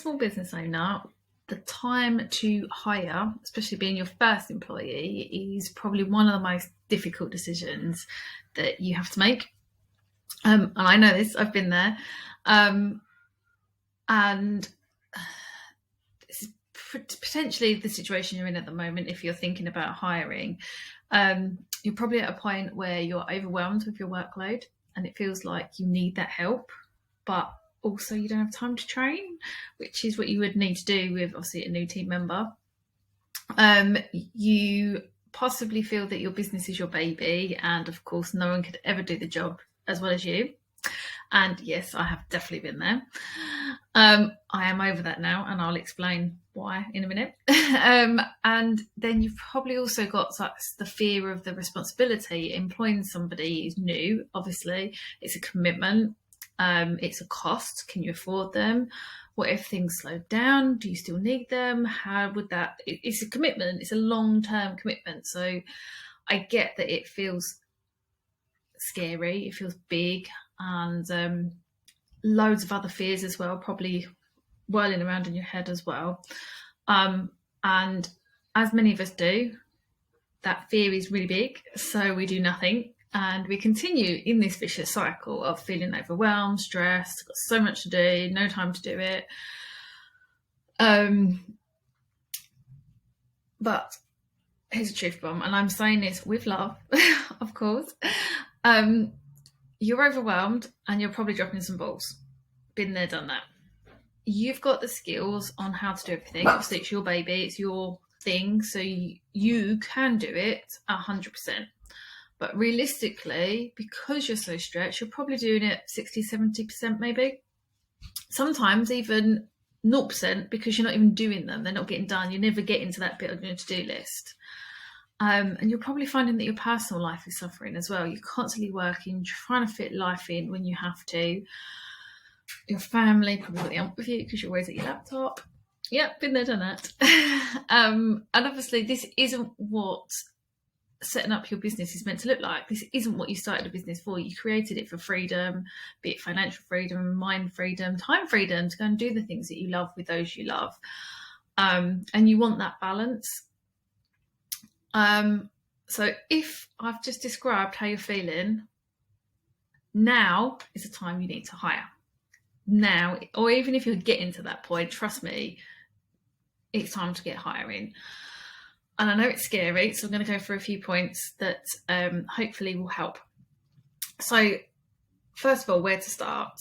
small business owner, the time to hire, especially being your first employee, is probably one of the most difficult decisions that you have to make. And I know this, I've been there. And this is potentially the situation you're in at the moment if you're thinking about hiring. You're probably at a point where you're overwhelmed with your workload and it feels like you need that help, but also you don't have time to train, which is what you would need to do with obviously a new team member. You possibly feel that your business is your baby, and of course no one could ever do the job as well as you. And yes, I have definitely been there. I am over that now, and I'll explain why in a minute. And then you've probably also got the fear of the responsibility. Employing somebody is new, obviously. It's a commitment. It's a cost. Can you afford them? What if things slow down? Do you still need them? How would that... It's a commitment. It's a long-term commitment. So I get that it feels scary. It feels big. And loads of other fears as well, probably whirling around in your head as well. And as many of us do, that fear is really big. So we do nothing. And we continue in this vicious cycle of feeling overwhelmed, stressed, got so much to do, no time to do it. But here's a truth bomb, and I'm saying this with love, of course. You're overwhelmed and you're probably dropping some balls. Been there, done that. You've got the skills on how to do everything. Obviously, it's your baby, it's your thing, so you can do it 100%. But realistically, because you're so stretched, you're probably doing it 60, 70% maybe. Sometimes even 0% because you're not even doing them. They're not getting done. You're never getting to that bit on your to-do list. And you're probably finding that your personal life is suffering as well. You're constantly working, trying to fit life in when you have to. Your family probably got the ump with you because you're always at your laptop. Yep, been there, done that. And obviously this isn't what setting up your business is meant to look like. This isn't what you started a business for. You created it for freedom, be it financial freedom, mind freedom, time freedom, to go and do the things that you love with those you love. And you want that balance. So if I've just described how you're feeling, now is the time you need to hire. Now, or even if you're getting to that point, trust me, it's time to get hiring. And I know it's scary, so I'm going to go through a few points that hopefully will help. So first of all, where to start?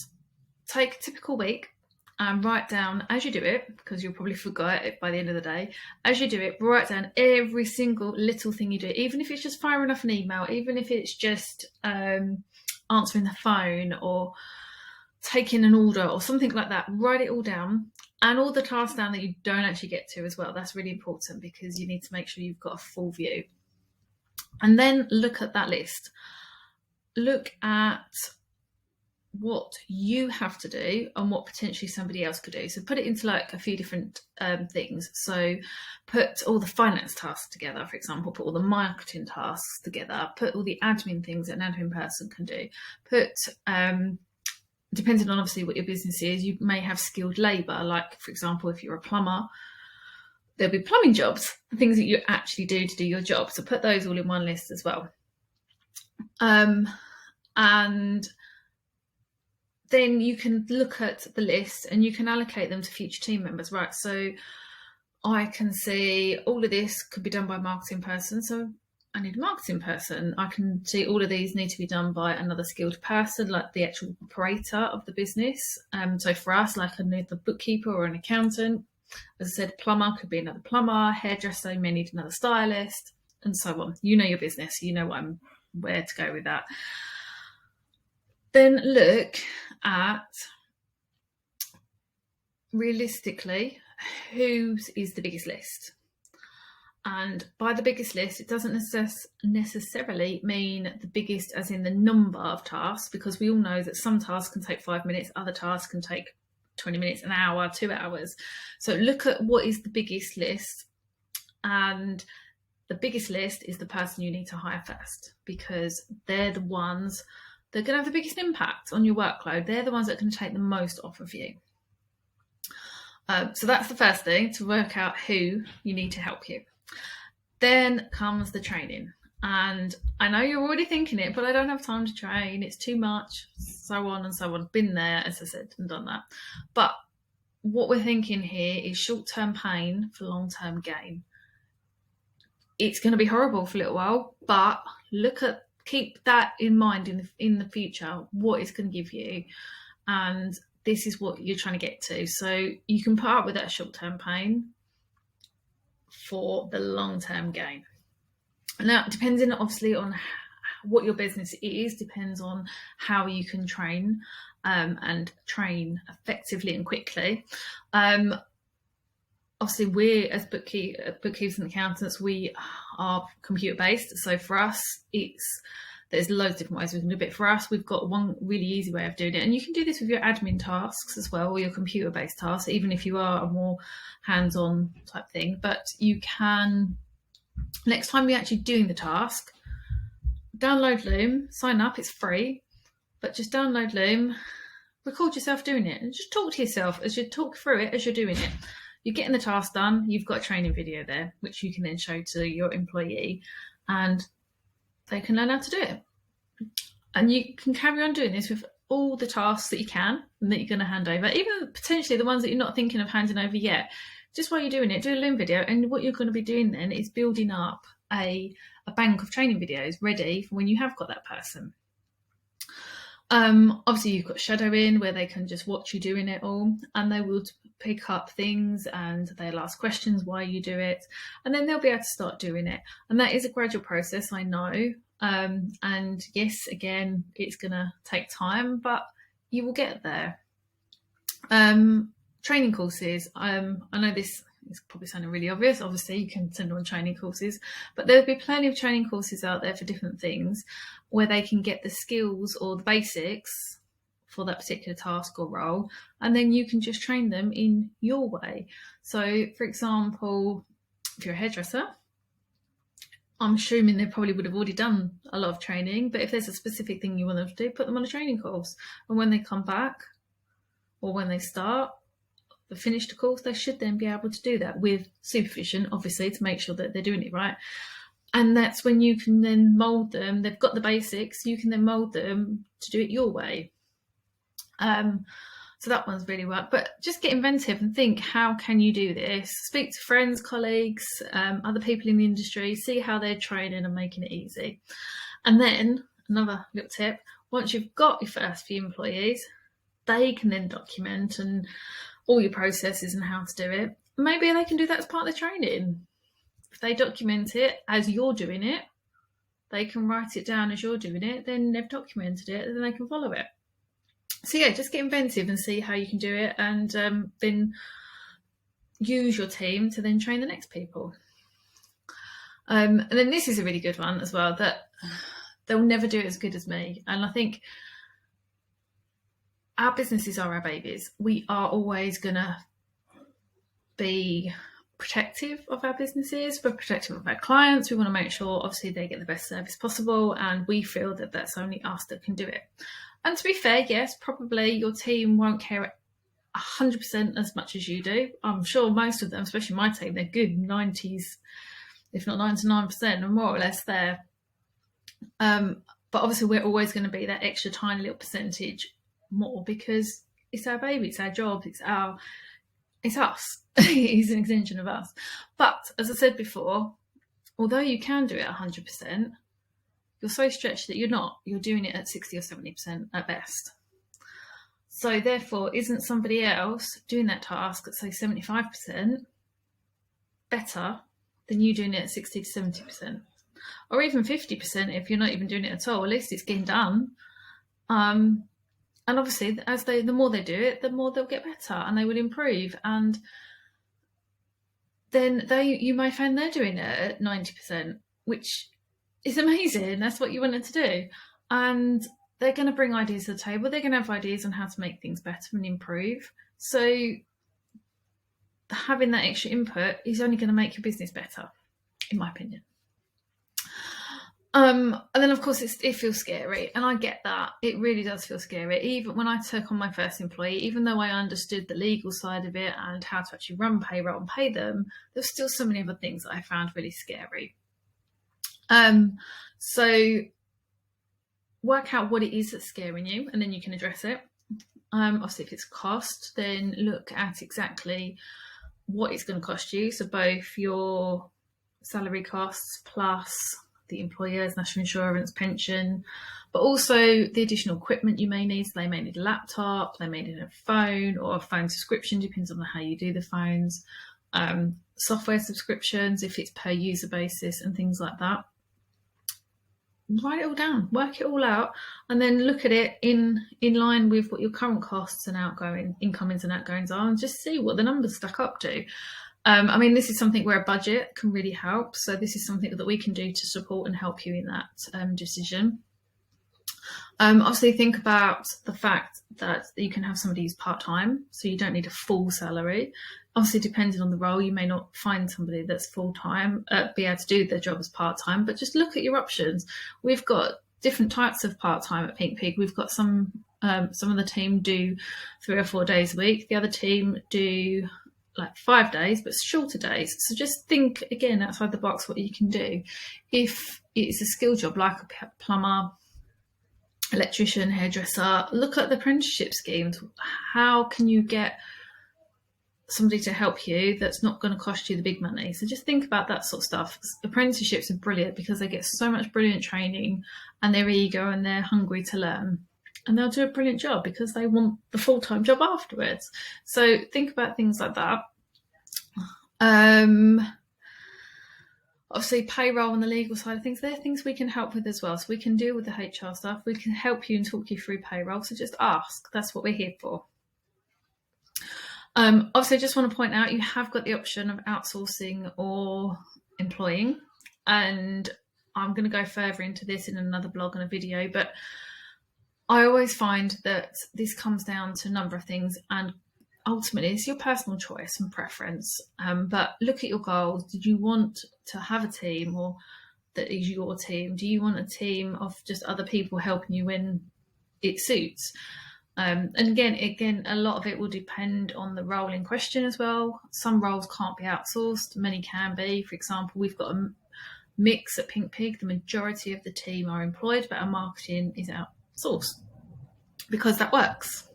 Take a typical week and write down as you do it, because you'll probably forget it by the end of the day. As you do it, write down every single little thing you do, even if it's just firing off an email, even if it's just answering the phone or taking an order or something like that. Write it all down, and all the tasks down that you don't actually get to as well. That's really important because you need to make sure you've got a full view. And then look at that list. Look at what you have to do and what potentially somebody else could do. So put it into like a few different things. So put all the finance tasks together, for example, put all the marketing tasks together, put all the admin things that an admin person can do. Put, depending on obviously what your business is, you may have skilled labour. Like, for example, if you're a plumber, there'll be plumbing jobs, the things that you actually do to do your job. So put those all in one list as well. And then you can look at the list and you can allocate them to future team members, right? So I can see all of this could be done by a marketing person. So I need a marketing person. I can see all of these need to be done by another skilled person, like the actual operator of the business. So for us, like I need the bookkeeper or an accountant. As I said, plumber could be another plumber, hairdresser may need another stylist, and so on. You know your business, you know where to go with that. Then look at, realistically, whose is the biggest list. And by the biggest list, it doesn't necessarily mean the biggest as in the number of tasks, because we all know that some tasks can take 5 minutes, other tasks can take 20 minutes, an hour, 2 hours. So look at what is the biggest list, and the biggest list is the person you need to hire first, because they're the ones that are going to have the biggest impact on your workload. They're the ones that are going to take the most off of you. So that's the first thing, to work out who you need to help you. Then comes the training. And I know you're already thinking it, but I don't have time to train. It's too much, so on and so on. Been there, as I said, and done that. But what we're thinking here is short-term pain for long-term gain. It's going to be horrible for a little while, but keep that in mind in the future, what it's going to give you. And this is what you're trying to get to. So you can put up with that short-term pain for the long-term gain. Now, depending obviously on what your business is, depends on how you can train and train effectively and quickly. Obviously, we as bookkeepers and accountants, we are computer-based. So for us, there's loads of different ways we can do it. For us, we've got one really easy way of doing it. And you can do this with your admin tasks as well, or your computer-based tasks, even if you are a more hands-on type thing. But you can, next time you're actually doing the task, download Loom, sign up, it's free. But just download Loom, record yourself doing it, and just talk to yourself as you talk through it as you're doing it. You're getting the task done, you've got a training video there, which you can then show to your employee, and they can learn how to do it. And you can carry on doing this with all the tasks that you can and that you're going to hand over, even potentially the ones that you're not thinking of handing over yet. Just while you're doing it, do a Loom video, and what you're going to be doing then is building up a bank of training videos ready for when you have got that person. Obviously you've got shadowing where they can just watch you doing it all, and they will pick up things and they'll ask questions why you do it, and then they'll be able to start doing it. And that is a gradual process, I know. And yes, again, it's going to take time, but you will get there. Training courses. I know this is probably sounding really obvious. Obviously, you can send on training courses, but there'll be plenty of training courses out there for different things where they can get the skills or the basics for that particular task or role, and then you can just train them in your way. So, for example, if you're a hairdresser, I'm assuming they probably would have already done a lot of training, but if there's a specific thing you want them to do, put them on a training course. And when they come back or when they start, they finish the course, they should then be able to do that with supervision, obviously, to make sure that they're doing it right. And that's when you can then mould them. They've got the basics, you can then mould them to do it your way. So that one's really worked. But just get inventive and think, how can you do this? Speak to friends, colleagues, other people in the industry, see how they're training and making it easy. And then another little tip, once you've got your first few employees, they can then document and all your processes and how to do it. Maybe they can do that as part of the training. If they document it as you're doing it, they can write it down as you're doing it, then they've documented it, and then they can follow it. So yeah, just get inventive and see how you can do it, and then use your team to then train the next people. And then this is a really good one as well, that they'll never do it as good as me. And I think our businesses are our babies. We are always going to be protective of our businesses. We're protective of our clients. We want to make sure, obviously, they get the best service possible, and we feel that that's only us that can do it. And to be fair, yes, probably your team won't care 100% as much as you do. I'm sure most of them, especially my team, they're good 90s, if not 99%, and more or less there. But obviously, we're always going to be that extra tiny little percentage more, because it's our baby, it's our job, it's us. It's an extension of us. But as I said before, although you can do it 100%, you're so stretched that you're doing it at 60 or 70% at best. So therefore, isn't somebody else doing that task at, say, 75% better than you doing it at 60 to 70%? Or even 50% if you're not even doing it at all. At least it's getting done. And obviously, the more they do it, the more they'll get better and they will improve. And then you may find they're doing it at 90%, which is amazing. That's what you wanted to do. And they're going to bring ideas to the table. They're going to have ideas on how to make things better and improve. So having that extra input is only going to make your business better, in my opinion. And then, of course, it feels scary, and I get that. It really does feel scary. Even when I took on my first employee, even though I understood the legal side of it and how to actually run payroll and pay them, there's still so many other things that I found really scary. So work out what it is that's scaring you, and then you can address it. Obviously, if it's cost, then look at exactly what it's going to cost you. So both your salary costs plus the employer's national insurance, pension, but also the additional equipment you may need. So they may need a laptop, they may need a phone or a phone subscription, depends on how you do the phones. Software subscriptions, if it's per user basis, and things like that. Write it all down, work it all out, and then look at it in line with what your current costs and incomings and outgoings are, and just see what the numbers stack up to. I mean, this is something where a budget can really help. So this is something that we can do to support and help you in that decision. Obviously, think about the fact that you can have somebody who's part-time, so you don't need a full salary. Obviously, depending on the role, you may not find somebody that's full-time, be able to do their job as part-time, but just look at your options. We've got different types of part-time at Pink Pig. We've got some of the team do 3 or 4 days a week. The other team do like 5 days, but shorter days. So just think again outside the box what you can do. If it's a skill job like a plumber, electrician, hairdresser, look at the apprenticeship schemes. How can you get somebody to help you that's not going to cost you the big money? So just think about that sort of stuff. Apprenticeships are brilliant because they get so much brilliant training, and they're eager and they're hungry to learn, and they'll do a brilliant job because they want the full-time job afterwards. So think about things like that. Obviously, payroll and the legal side of things, they're things we can help with as well. So we can deal with the HR stuff. We can help you and talk you through payroll. So just ask. That's what we're here for. Obviously, I just want to point out you have got the option of outsourcing or employing. And I'm going to go further into this in another blog and a video. But I always find that this comes down to a number of things, and ultimately it's your personal choice and preference. But look at your goals. Did you want to have a team, or that is your team? Do you want a team of just other people helping you when it suits? And again, a lot of it will depend on the role in question as well. Some roles can't be outsourced, many can be. For example, we've got a mix at Pink Pig. The majority of the team are employed, but our marketing is outsourced because that works.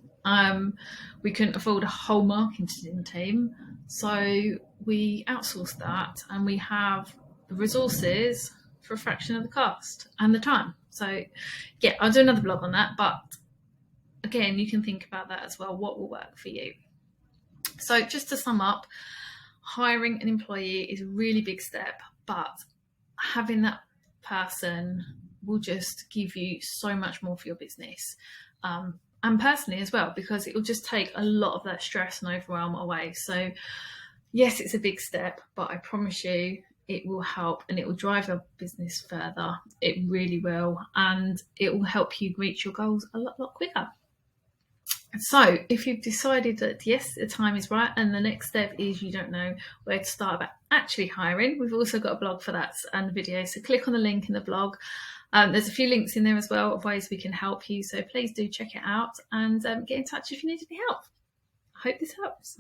We couldn't afford a whole marketing team, so we outsourced that, and we have the resources for a fraction of the cost and the time. So yeah, I'll do another blog on that, but again, you can think about that as well. What will work for you? So just to sum up, hiring an employee is a really big step, but having that person will just give you so much more for your business. And personally as well, because it will just take a lot of that stress and overwhelm away. So yes, it's a big step, but I promise you it will help, and it will drive your business further. It really will, and it will help you reach your goals a lot quicker. So if you've decided that yes, the time is right, and the next step is you don't know where to start about actually hiring, we've also got a blog for that and a video. So click on the link in the blog. There's a few links in there as well of ways we can help you. So please do check it out, and get in touch if you need any help. I hope this helps.